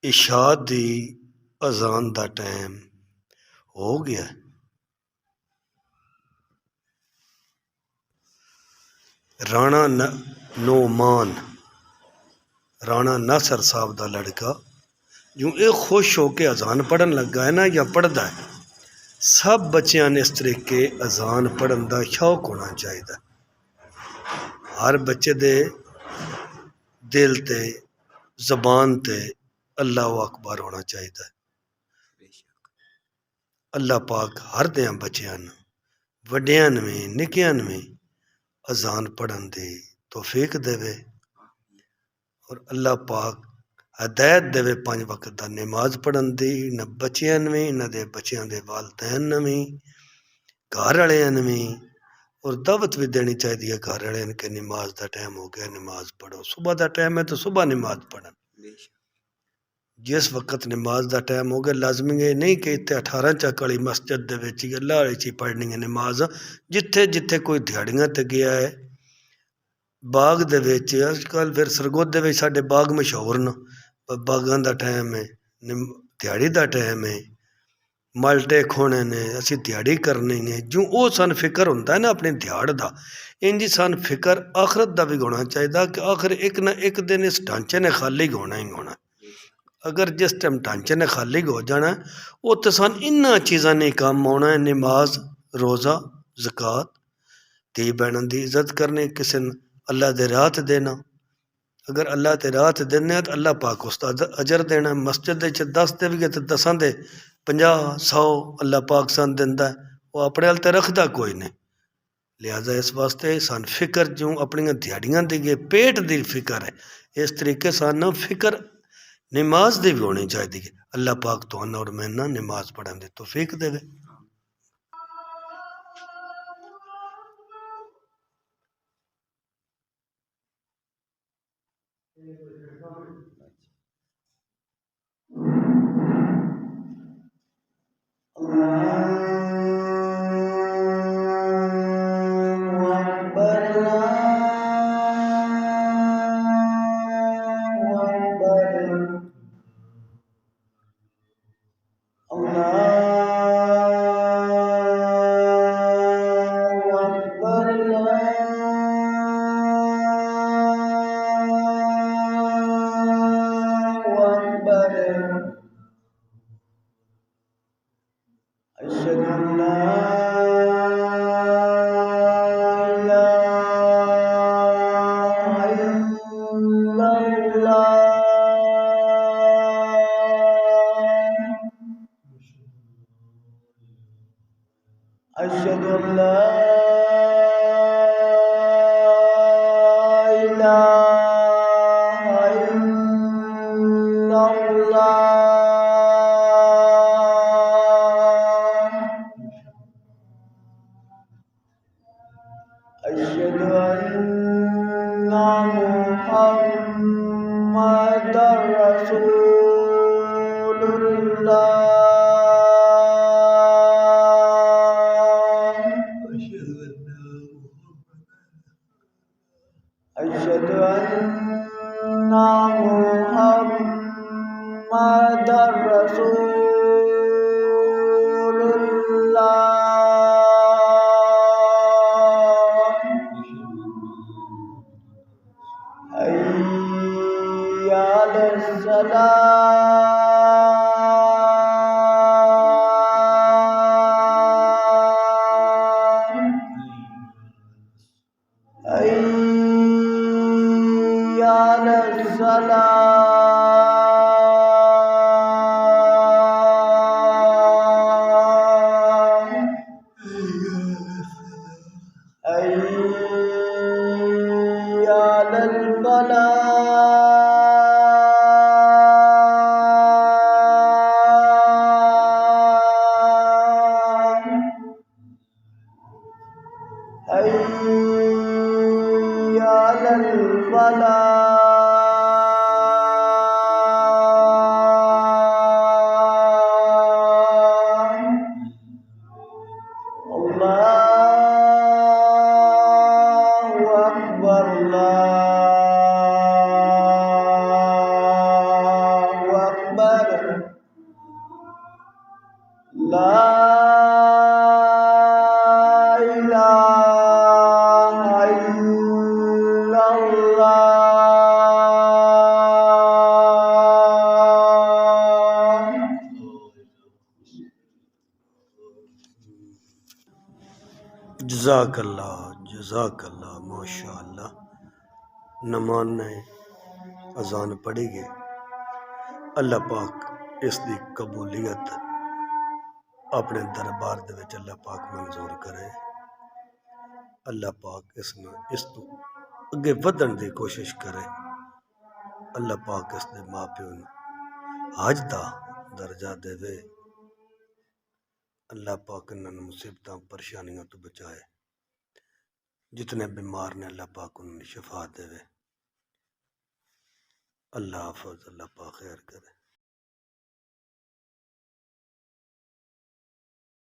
इशा दी अजान दा टाइम हो गया। राणा नोमान राणा नासर साहब का लड़का जो ये खुश हो के अजान पढ़न लगा है ना या पढ़ता है, सब बच्चों ने इस तरीके अजान पढ़न का शौक होना चाहिए। हर बच्चे दे दिल ते जबान ते अल्लाह अकबर होना चाहिए। अल्लाह पाक हर दें बच्चों वड्डियां में निक्कियां में अजान पढ़न दी तौफीक देवे और अल्लाह पाक हदायत देवे 5 वक्त का नमाज पढ़न दी, न बच्चों में इन्हों के बच्चों के वालदैन भी घर वाले भी। और दावत भी देनी चाहिए घर वाले के नमाज का टाइम हो गया, नमाज पढ़ो। सुबह का टाइम है तो सुबह नमाज पढ़न। जिस वक्त नमाज का टाइम हो गया लाजमी ये नहीं कि इतने 18 चक वाली मस्जिद अल्लाह वाली ची पढ़नी है नमाज। जिथे जिथे कोई दिहाड़ियां ते गया है बाग दे विच, अजकल फिर सरगोधे में साडे बाग मशहूर न, बागां दा टाइम है, दिहाड़ी का टाइम है, माल्टे खोने ने, असी दिहाड़ी करनी है। जो वो सन फिक्र होंदा है ना अपने दिहाड़ का, इंज सन फिक्र आखरत का भी होना चाहिए कि आखिर एक ना एक दिन इस ढांचे ने खाली होना ही होना। अगर जिस टाइम ढांचे ने खाली हो जाना वो तो सन इन्होंने चीज़ों ने काम आना है। नमाज, रोज़ा, ज़कात, धी भैनों की इज्जत करनी, किसी अल्लाह दे राह ते देना। अगर अल्लाह ते राह ते देने तो अल्लाह पाक उसका अजर देना। मस्जिद 10 देविए तो 10 दे 50 100 अल्लाह पाक सन दिंदा है, वो अपने हाल तो रखता कोई नहीं। लिहाजा इस वास्ते सन फिक्र जो अपन दिहाड़ियां दी पेट की फिक्र है, इस तरीके सन फिक्र नमाज की भी होनी चाहिए। अल्लाह पाक तो और मैंने नमाज पढ़न की तौफीक देवे। لا إله إلا الله. जज़ाकल्लाह माशाअल्लाह। नमान ने अजान पढ़ी गई। अल्लाह पाक इसकी कबूलियत अपने दरबार दे विच अल्लाह पाक मंजूर करे। अल्लाह पाक इस तो अगे वधन की कोशिश करे। अल्लाह पाक इसके माँ प्यो ने हज का दर्जा देवे। अल्लाह पाक इन्होंने मुसीबतों परेशानियों तो बचाए। जितने बीमार ने अल्लाह पाक उन्हें शिफा देवे। अल्लाह हाफिज़। अल्लाह पाक खैर